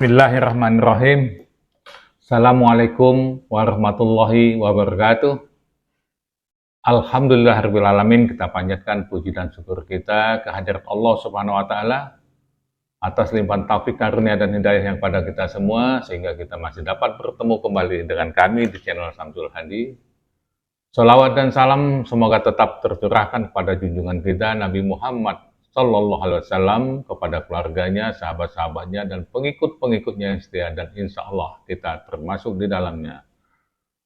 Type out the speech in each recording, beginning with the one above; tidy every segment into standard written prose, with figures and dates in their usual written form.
Bismillahirrahmanirrahim. Assalamualaikum warahmatullahi wabarakatuh. Alhamdulillahirrahmanirrahim. Kita panjatkan puji dan syukur kita kehadirat Allah Subhanahu wa Ta'ala atas limpahan taufik karunia dan hidayah yang pada kita semua, sehingga kita masih dapat bertemu kembali dengan kami di channel Samsul Hadi. Salawat dan salam semoga tetap tercurahkan kepada junjungan kita Nabi Muhammad Sallallahu Alaihi Wasallam, kepada keluarganya, sahabat-sahabatnya, dan pengikut-pengikutnya yang setia, dan insya Allah kita termasuk di dalamnya.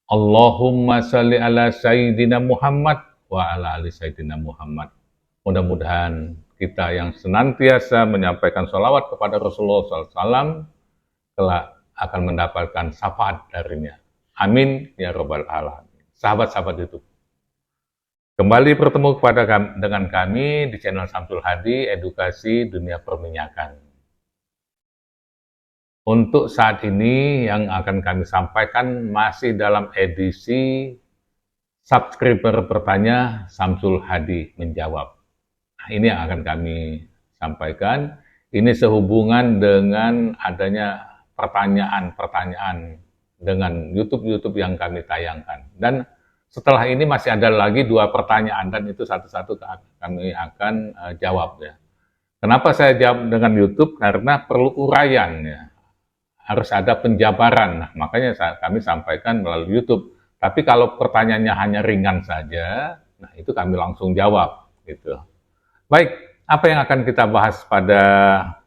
Allahumma salli ala Sayyidina Muhammad wa ala ali Sayyidina Muhammad. Mudah-mudahan kita yang senantiasa menyampaikan sholawat kepada Rasulullah SAW kelak akan mendapatkan syafaat darinya. Amin ya Rabbal Alamin. Sahabat-sahabat YouTube, kembali bertemu dengan kami di channel Samsul Hadi, edukasi dunia perminyakan. Untuk saat ini yang akan kami sampaikan masih dalam edisi subscriber bertanya, Samsul Hadi menjawab. Nah, ini yang akan kami sampaikan. Ini sehubungan dengan adanya pertanyaan-pertanyaan dengan YouTube yang kami tayangkan. Dan setelah ini masih ada lagi 2 pertanyaan, dan itu satu-satu kami akan jawab ya. Kenapa saya jawab dengan YouTube? Karena perlu uraian ya. Harus ada penjabaran. Nah, makanya kami sampaikan melalui YouTube. Tapi kalau pertanyaannya hanya ringan saja, nah itu kami langsung jawab gitu. Baik, apa yang akan kita bahas pada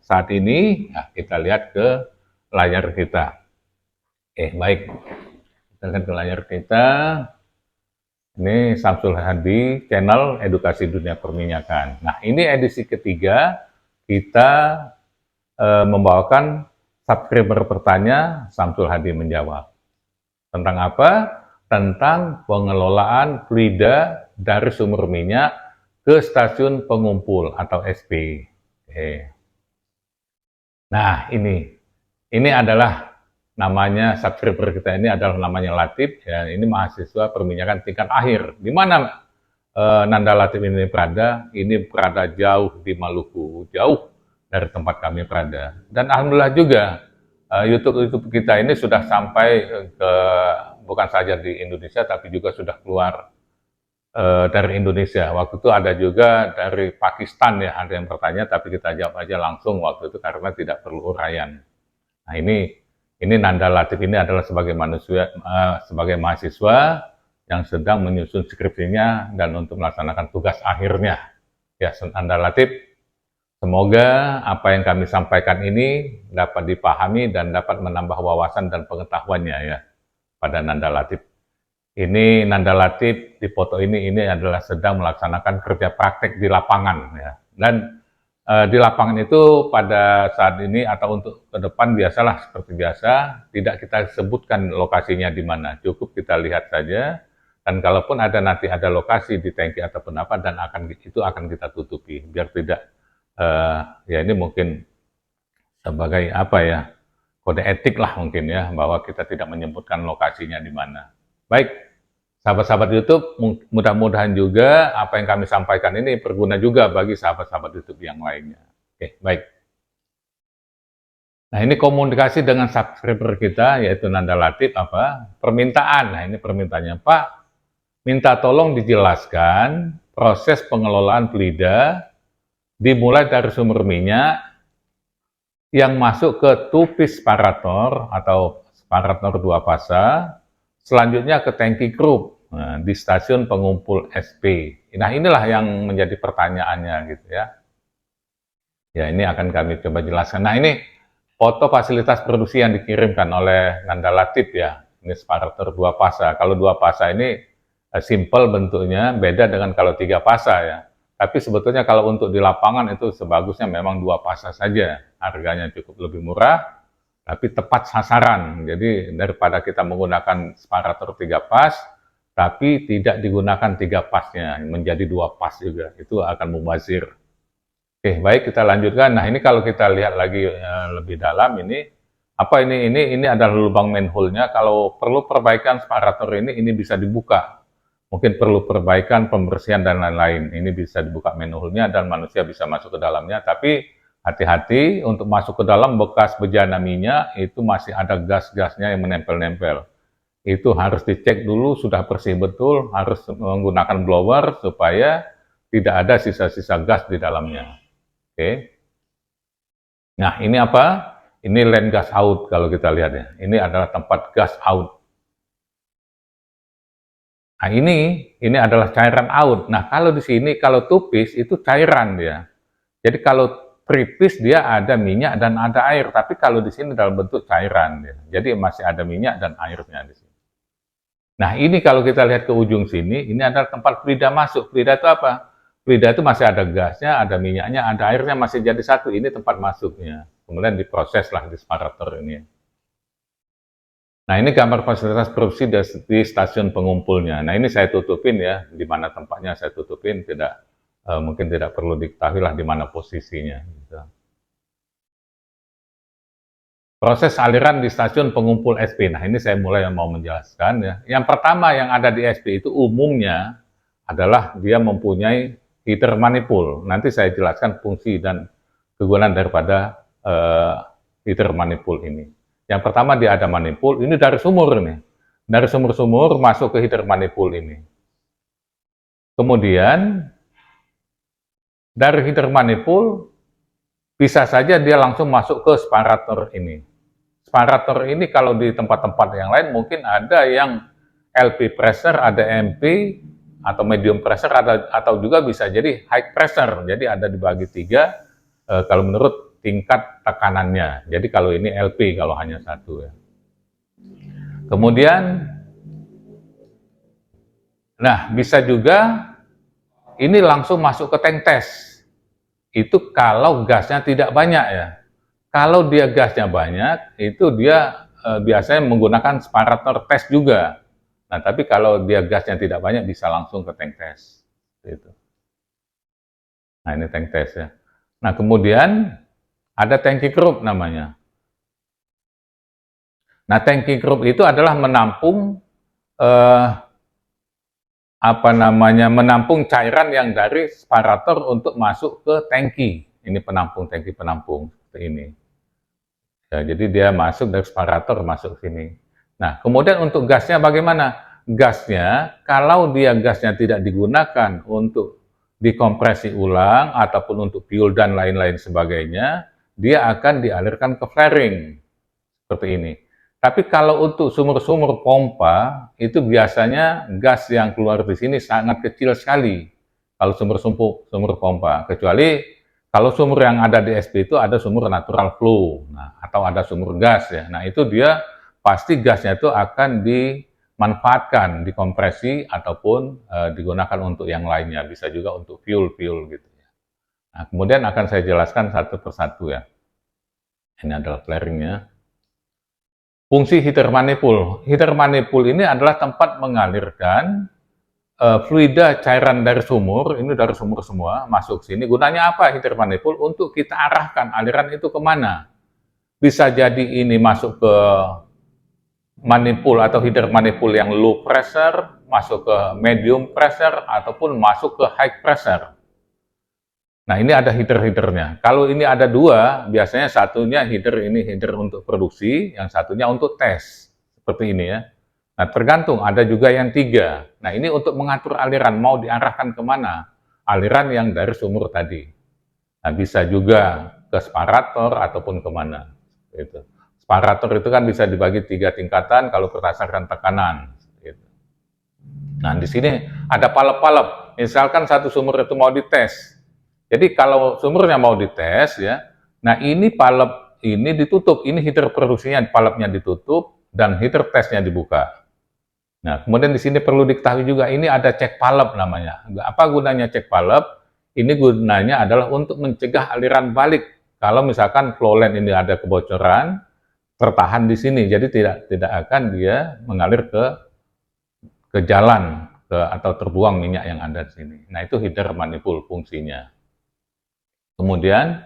saat ini? Nah, kita lihat ke layar kita. Baik. Kita lihat ke layar kita. Ini Samsul Hadi, channel edukasi dunia perminyakan. Nah, ini edisi ketiga, kita membawakan subscriber bertanya, Samsul Hadi menjawab. Tentang apa? Tentang pengelolaan fluida dari sumber minyak ke stasiun pengumpul atau SP. Nah, ini adalah namanya subscriber kita, ini adalah namanya Latif ya. Ini mahasiswa perminyakan tingkat akhir. Di mana Nanda Latif ini berada? Ini berada jauh di Maluku, jauh dari tempat kami berada. Dan alhamdulillah juga YouTube kita ini sudah sampai ke bukan saja di Indonesia, tapi juga sudah keluar dari Indonesia. Waktu itu ada juga dari Pakistan ya, ada yang bertanya, tapi kita jawab aja langsung waktu itu karena tidak perlu uraian. Nah, ini Nanda Latif ini adalah sebagai mahasiswa yang sedang menyusun skripsinya dan untuk melaksanakan tugas akhirnya. Ya, Nanda Latif, semoga apa yang kami sampaikan ini dapat dipahami dan dapat menambah wawasan dan pengetahuannya ya pada Nanda Latif. Ini Nanda Latif di foto ini adalah sedang melaksanakan kerja praktek di lapangan ya. Dan di lapangan itu pada saat ini atau untuk ke depan biasalah seperti biasa, tidak kita sebutkan lokasinya di mana, cukup kita lihat saja. Dan kalaupun nanti ada lokasi di tangki ataupun apa, dan itu akan kita tutupi biar tidak ya ini mungkin sebagai apa ya, kode etik lah mungkin ya, bahwa kita tidak menyebutkan lokasinya di mana. Baik, sahabat-sahabat YouTube, mudah-mudahan juga apa yang kami sampaikan ini berguna juga bagi sahabat-sahabat YouTube yang lainnya. Oke, baik. Nah, ini komunikasi dengan subscriber kita, yaitu Nanda Latif, permintaan. Nah, ini permintaannya, Pak, minta tolong dijelaskan proses pengelolaan fluida dimulai dari sumber minyak yang masuk ke tubis separator atau separator 2 fasa, selanjutnya ke tangki group di stasiun pengumpul SP. Nah, inilah yang menjadi pertanyaannya gitu ya. Ya, ini akan kami coba jelaskan. Nah, ini foto fasilitas produksi yang dikirimkan oleh Nanda Latif ya. Ini separator 2 fasa. Kalau 2 fasa ini simple bentuknya, beda dengan kalau 3 fasa ya. Tapi sebetulnya kalau untuk di lapangan itu sebagusnya memang 2 fasa saja. Harganya cukup lebih murah, tapi tepat sasaran. Jadi daripada kita menggunakan separator 3 pas, tapi tidak digunakan 3 pasnya, menjadi 2 pas juga, itu akan mubazir. Oke, baik, kita lanjutkan. Nah, ini kalau kita lihat lagi lebih dalam, ini adalah lubang manhole-nya. Kalau perlu perbaikan separator ini bisa dibuka. Mungkin perlu perbaikan, pembersihan dan lain-lain. Ini bisa dibuka manhole-nya dan manusia bisa masuk ke dalamnya, tapi hati-hati untuk masuk ke dalam bekas bejana minyak, itu masih ada gas-gasnya yang menempel-nempel. Itu harus dicek dulu sudah bersih betul, harus menggunakan blower supaya tidak ada sisa-sisa gas di dalamnya. Oke. Nah, ini apa? Ini line gas out kalau kita lihat ya. Ini adalah tempat gas out. Nah, ini adalah cairan out. Nah, kalau di sini kalau tupis itu cairan dia. Jadi kalau pripis dia ada minyak dan ada air, tapi kalau di sini dalam bentuk cairan dia. Jadi masih ada minyak dan airnya di sini. Nah, ini kalau kita lihat ke ujung sini, ini adalah tempat fluida masuk. Fluida itu apa? Fluida itu masih ada gasnya, ada minyaknya, ada airnya, masih jadi satu. Ini tempat masuknya. Kemudian diproseslah di separator ini. Nah, ini gambar fasilitas produksi di stasiun pengumpulnya. Nah, ini saya tutupin ya, di mana tempatnya saya tutupin, mungkin tidak perlu diketahui lah di mana posisinya. Gitu. Proses aliran di stasiun pengumpul SP. Nah, ini saya mulai mau menjelaskan ya. Yang pertama yang ada di SP itu umumnya adalah dia mempunyai heater manifold. Nanti saya jelaskan fungsi dan kegunaan daripada heater manifold ini. Yang pertama dia ada manifold, ini dari sumur nih. Dari sumur-sumur masuk ke heater manifold ini. Kemudian dari heater manifold bisa saja dia langsung masuk ke separator ini. Separator ini kalau di tempat-tempat yang lain mungkin ada yang LP pressure, ada MP, atau medium pressure, atau juga bisa jadi high pressure. Jadi ada dibagi tiga kalau menurut tingkat tekanannya. Jadi kalau ini LP kalau hanya satu ya. Kemudian, nah bisa juga ini langsung masuk ke tank tes. Itu kalau gasnya tidak banyak ya. Kalau dia gasnya banyak, itu dia biasanya menggunakan separator tes juga. Nah, tapi kalau dia gasnya tidak banyak, bisa langsung ke tank tes. Gitu. Nah, ini tank tes ya. Nah, kemudian ada tangki group namanya. Nah, tangki group itu adalah menampung menampung cairan yang dari separator untuk masuk ke tangki. Ini tangki penampung seperti ini. Ya, jadi dia masuk dari separator masuk sini. Nah, kemudian untuk gasnya bagaimana? Gasnya, kalau dia gasnya tidak digunakan untuk dikompresi ulang ataupun untuk fuel dan lain-lain sebagainya, dia akan dialirkan ke flaring seperti ini. Tapi kalau untuk sumur-sumur pompa, itu biasanya gas yang keluar di sini sangat kecil sekali. Kalau sumur pompa, kecuali kalau sumur yang ada di SP itu ada sumur natural flow, nah, atau ada sumur gas ya. Nah itu dia pasti gasnya itu akan dimanfaatkan, dikompresi ataupun digunakan untuk yang lainnya, bisa juga untuk fuel gitu ya. Nah kemudian akan saya jelaskan satu persatu ya. Ini adalah flaringnya. Fungsi heater manifold. Heater manifold ini adalah tempat mengalirkan fluida cairan dari sumur, ini dari sumur semua, masuk sini. Gunanya apa heater manifold? Untuk kita arahkan aliran itu kemana. Bisa jadi ini masuk ke manifold atau heater manifold yang low pressure, masuk ke medium pressure, ataupun masuk ke high pressure. Nah ini ada heater-heaternya. Kalau ini ada dua, biasanya satunya heater untuk produksi, yang satunya untuk tes. Seperti ini ya. Nah, tergantung, ada juga yang tiga. Nah, ini untuk mengatur aliran, mau diarahkan kemana? Aliran yang dari sumur tadi. Nah, bisa juga ke separator ataupun kemana. Gitu. Separator itu kan bisa dibagi 3 tingkatan kalau berdasarkan tekanan. Gitu. Nah, di sini ada palep-palep. Misalkan satu sumur itu mau dites. Jadi, kalau sumurnya mau dites, ya, nah ini palep ini ditutup. Ini heater produksinya, palepnya ditutup, dan heater tesnya dibuka. Nah, kemudian di sini perlu diketahui juga, ini ada cek palep namanya. Apa gunanya cek palep? Ini gunanya adalah untuk mencegah aliran balik. Kalau misalkan flow line ini ada kebocoran, tertahan di sini, jadi tidak akan dia mengalir ke jalan atau terbuang minyak yang ada di sini. Nah, itu heater manifold fungsinya. Kemudian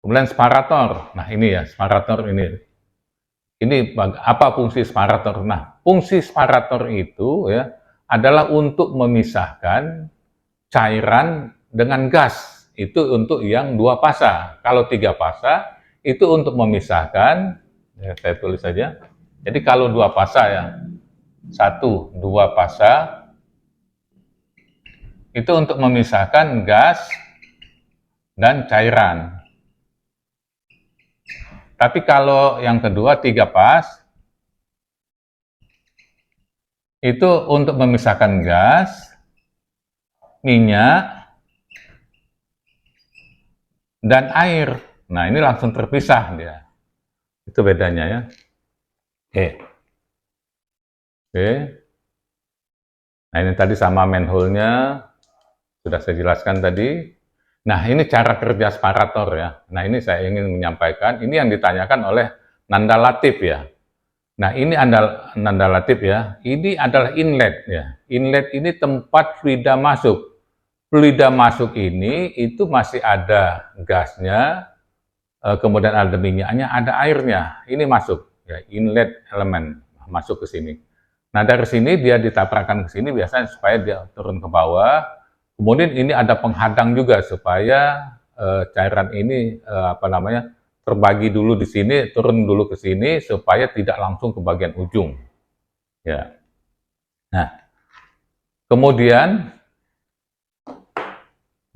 separator. Nah, ini ya, separator ini. Ini apa fungsi separator? Nah, fungsi separator itu ya adalah untuk memisahkan cairan dengan gas. itu untuk yang 2 fasa. Kalau 3 fasa itu untuk memisahkan, ya, saya tulis saja. Jadi kalau 2 fasa ya, 1, 2 fasa itu untuk memisahkan gas dan cairan. Tapi kalau yang kedua 3 fasa itu untuk memisahkan gas, minyak, dan air. Nah, ini langsung terpisah dia. Itu bedanya ya. Oke. Oke. Nah, ini tadi sama manhole-nya sudah saya jelaskan tadi. Nah, ini cara kerja separator ya. Nah, ini saya ingin menyampaikan, ini yang ditanyakan oleh Nanda Latif ya. Nah, ini Nanda Latif ya. Ini adalah inlet ya. Inlet ini tempat fluida masuk. Fluida masuk ini itu masih ada gasnya, kemudian ada minyaknya, ada airnya. Ini masuk ya, inlet elemen masuk ke sini. Nah, dari sini dia ditaprakkan ke sini biasanya supaya dia turun ke bawah. Kemudian ini ada penghadang juga supaya cairan ini terbagi dulu di sini, turun dulu ke sini supaya tidak langsung ke bagian ujung. Ya. Nah, kemudian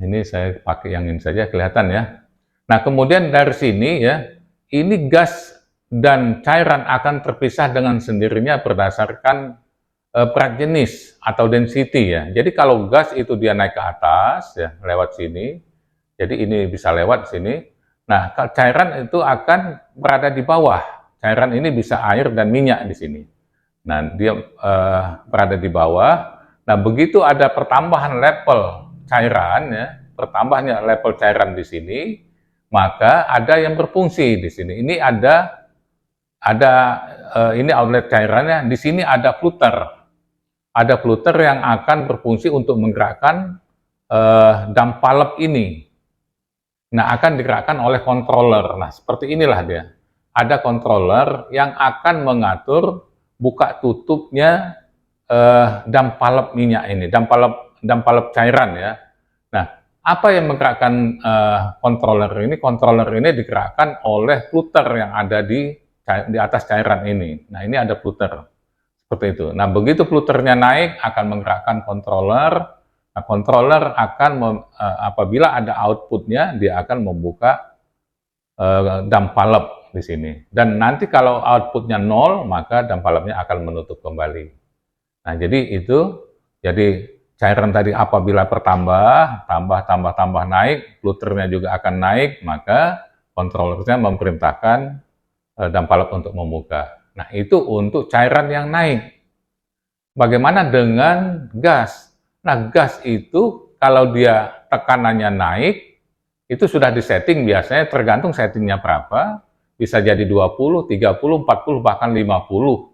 ini saya pakai yang ini saja kelihatan ya. Nah, kemudian dari sini ya, ini gas dan cairan akan terpisah dengan sendirinya berdasarkan berat jenis atau density ya. Jadi kalau gas itu dia naik ke atas ya, lewat sini. Jadi ini bisa lewat sini. Nah, cairan itu akan berada di bawah. Cairan ini bisa air dan minyak di sini. Nah, dia berada di bawah. Nah, begitu ada pertambahan level cairan ya, pertambahannya level cairan di sini, maka ada yang berfungsi di sini. Ini ini outlet cairannya. Di sini ada fluter. Ada fluter yang akan berfungsi untuk menggerakkan dam valve ini. Nah, akan digerakkan oleh controller. Nah, seperti inilah dia. Ada controller yang akan mengatur buka tutupnya dam valve minyak ini, dam valve cairan ya. Nah, apa yang menggerakkan controller ini? Controller ini digerakkan oleh fluter yang ada di atas cairan ini. Nah, ini ada fluter. Seperti itu. Nah, begitu fluternya naik akan menggerakkan controller. Nah, controller akan apabila ada outputnya, dia akan membuka dam valve di sini. Dan nanti kalau outputnya 0, maka dam valve-nya akan menutup kembali. Nah, jadi cairan tadi apabila tambah naik, fluternya juga akan naik, maka controllernya memerintahkan dam valve untuk membuka. Nah, itu untuk cairan yang naik. Bagaimana dengan gas? Nah, gas itu kalau dia tekanannya naik, itu sudah disetting biasanya tergantung settingnya berapa, bisa jadi 20, 30, 40, bahkan 50.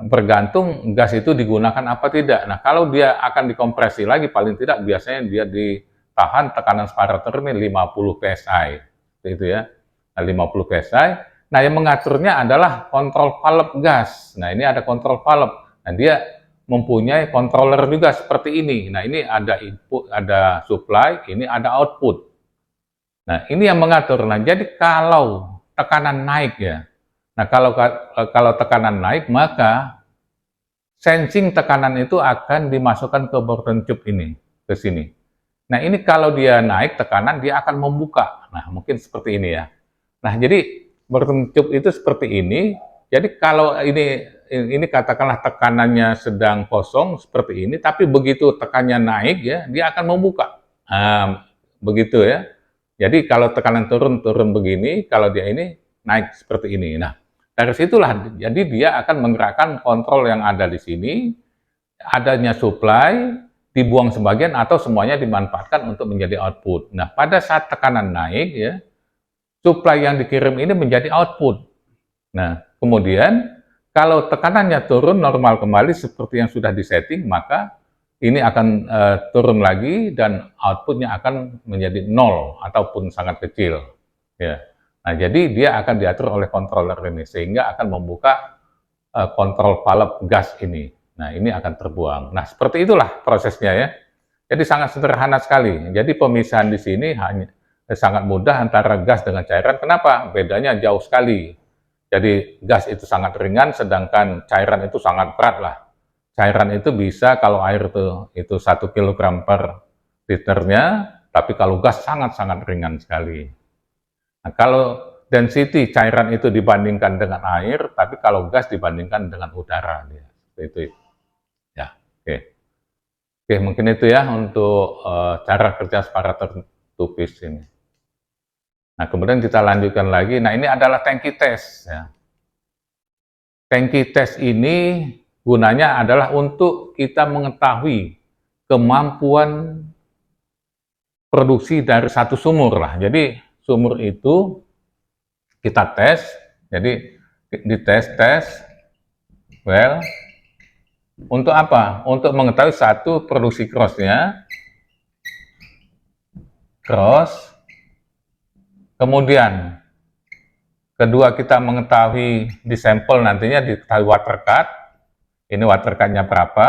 Tergantung gas itu digunakan apa tidak. Nah, kalau dia akan dikompresi lagi, paling tidak biasanya dia ditahan tekanan separator ini 50 psi. Itu ya, nah, 50 psi. Nah, yang mengaturnya adalah kontrol valve gas. Nah, ini ada kontrol valve. Nah, dia mempunyai controller juga seperti ini. Nah, ini ada input, ada supply, ini ada output. Nah, ini yang mengatur. Nah, jadi kalau tekanan naik ya. Nah, kalau tekanan naik, maka sensing tekanan itu akan dimasukkan ke bottom tube ini, ke sini. Nah, ini kalau dia naik tekanan, dia akan membuka. Nah, mungkin seperti ini ya. Nah, jadi bottom tube itu seperti ini. Jadi kalau ini katakanlah tekanannya sedang kosong seperti ini, tapi begitu tekanannya naik ya, dia akan membuka. Nah, begitu ya. Jadi kalau tekanan turun begini, kalau dia ini naik seperti ini. Nah, dari situlah jadi dia akan menggerakkan kontrol yang ada di sini, adanya supply, dibuang sebagian atau semuanya dimanfaatkan untuk menjadi output. Nah, pada saat tekanan naik ya, supply yang dikirim ini menjadi output. Nah, kemudian kalau tekanannya turun normal kembali seperti yang sudah disetting, maka ini akan turun lagi dan outputnya akan menjadi 0 ataupun sangat kecil. Ya. Nah, jadi dia akan diatur oleh controller ini sehingga akan membuka kontrol valve gas ini. Nah, ini akan terbuang. Nah, seperti itulah prosesnya ya. Jadi sangat sederhana sekali. Jadi pemisahan di sini hanya sangat mudah antara gas dengan cairan. Kenapa? Bedanya jauh sekali. Jadi gas itu sangat ringan, sedangkan cairan itu sangat berat lah. Cairan itu bisa kalau air itu 1 kg per liternya, tapi kalau gas sangat-sangat ringan sekali. Nah, kalau density cairan itu dibandingkan dengan air, tapi kalau gas dibandingkan dengan udara. Ya, itu. Ya, oke. Oke, mungkin itu ya untuk cara kerja separator tupis ini. Nah, kemudian kita lanjutkan lagi. Nah, ini adalah tangki tes. Ya. Tangki tes ini gunanya adalah untuk kita mengetahui kemampuan produksi dari satu sumur lah. Jadi sumur itu kita tes, jadi dites, well, untuk apa? Untuk mengetahui satu produksi cross-nya, kemudian kedua kita mengetahui di sampel nantinya diketahui water cut, ini water cut-nya berapa,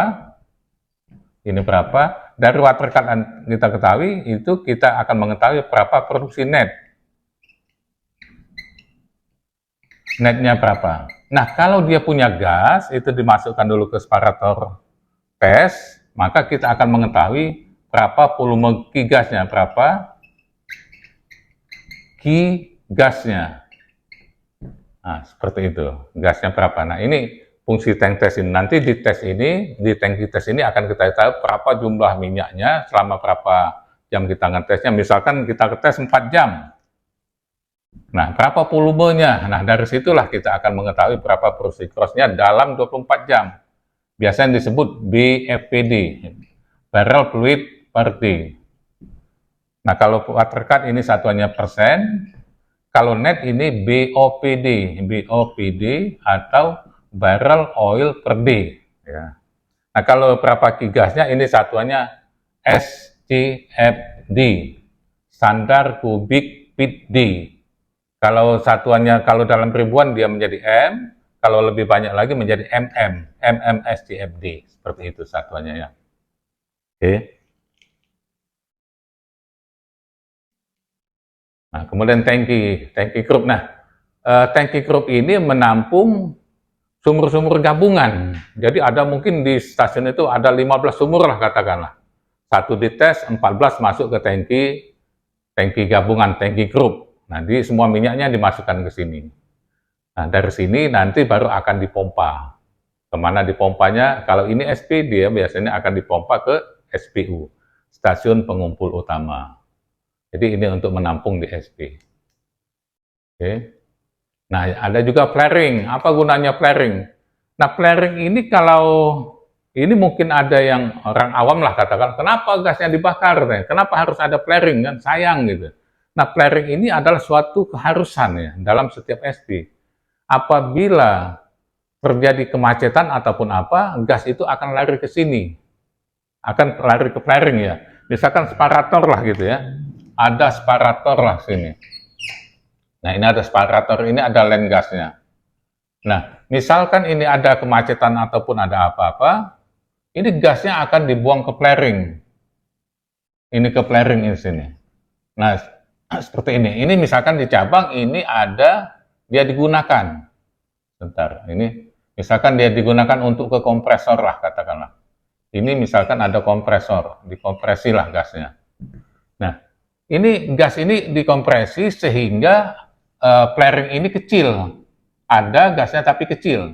ini berapa, dari water cut kita ketahui, itu kita akan mengetahui berapa produksi netnya berapa. Nah, kalau dia punya gas, itu dimasukkan dulu ke separator tes, maka kita akan mengetahui berapa volume Ki gasnya, berapa Ki gasnya. Nah, seperti itu, gasnya berapa. Nah, ini fungsi tank tes ini. Nanti di tes ini, di tangki tes ini akan kita tahu berapa jumlah minyaknya, selama berapa jam kita ngetesnya. Misalkan kita ngetes 4 jam. Nah, berapa volumenya? Nah, dari situlah kita akan mengetahui berapa produksi cross-nya dalam 24 jam. Biasanya disebut BFPD, barrel fluid per day. Nah, kalau water cut ini satuannya persen, kalau net ini BOPD atau barrel oil per day. Ya. Nah, kalau berapa Ki gasnya ini satuannya SCFD, standar kubik feet day. Kalau satuannya, kalau dalam ribuan dia menjadi M, kalau lebih banyak lagi menjadi SCFD. Seperti itu satuannya ya. Oke. Nah, kemudian tangki group. Nah, tangki group ini menampung sumur-sumur gabungan. Jadi ada mungkin di stasiun itu ada 15 sumur lah katakanlah. Satu dites, 14 masuk ke tangki gabungan, tangki group. Nanti semua minyaknya dimasukkan ke sini. Nah, dari sini nanti baru akan dipompa. Kemana dipompanya? Kalau ini SP, dia biasanya akan dipompa ke SPU, stasiun pengumpul utama. Jadi ini untuk menampung di SP. Oke. Nah, ada juga flaring. Apa gunanya flaring? Nah, flaring ini kalau ini mungkin ada yang orang awam lah katakan, kenapa gasnya dibakar? Kenapa harus ada flaring? Kan sayang gitu. Nah, flaring ini adalah suatu keharusan ya dalam setiap SP. Apabila terjadi kemacetan ataupun apa, gas itu akan lari ke sini. Akan lari ke flaring ya. Misalkan separator lah gitu ya. Ada separator lah sini. Nah, ini ada separator, ini ada line gasnya. Nah, misalkan ini ada kemacetan ataupun ada apa-apa, ini gasnya akan dibuang ke flaring. Ini ke flaring di sini. Nah, seperti ini. Ini misalkan di cabang ini ada dia digunakan. Sebentar, ini misalkan dia digunakan untuk ke kompresor lah katakanlah. Ini misalkan ada kompresor, dikompresi lah gasnya. Nah, ini gas ini dikompresi sehingga flaring ini kecil. Ada gasnya tapi kecil.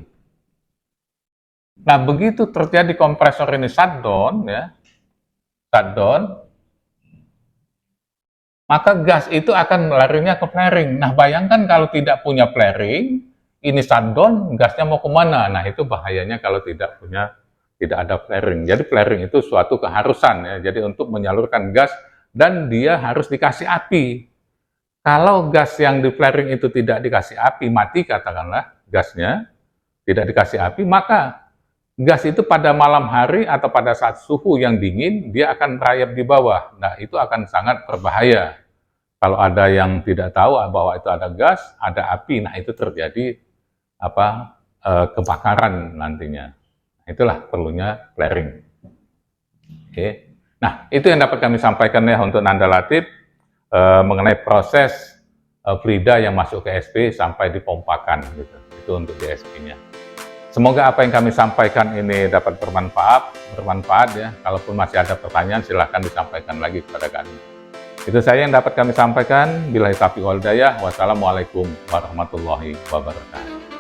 Nah, begitu terjadi kompresor ini shutdown ya. Shutdown, maka gas itu akan larinya ke flaring. Nah, bayangkan kalau tidak punya flaring, ini shutdown, gasnya mau kemana? Nah, itu bahayanya kalau tidak ada flaring. Jadi flaring itu suatu keharusan ya. Jadi untuk menyalurkan gas dan dia harus dikasih api. Kalau gas yang di flaring itu tidak dikasih api, mati katakanlah gasnya, tidak dikasih api, maka gas itu pada malam hari atau pada saat suhu yang dingin, dia akan merayap di bawah. Nah, itu akan sangat berbahaya. Kalau ada yang tidak tahu bahwa itu ada gas, ada api, nah itu terjadi kebakaran nantinya. Itulah perlunya flaring. Oke. Nah, itu yang dapat kami sampaikan ya untuk Nanda Latif mengenai proses Frida yang masuk ke SP sampai dipompakan gitu. Itu untuk di SP-nya. Semoga apa yang kami sampaikan ini dapat bermanfaat ya. Kalaupun masih ada pertanyaan, silahkan disampaikan lagi kepada kami. Itu saya yang dapat kami sampaikan. Billahi taufiq wal hidayah. Wassalamualaikum warahmatullahi wabarakatuh.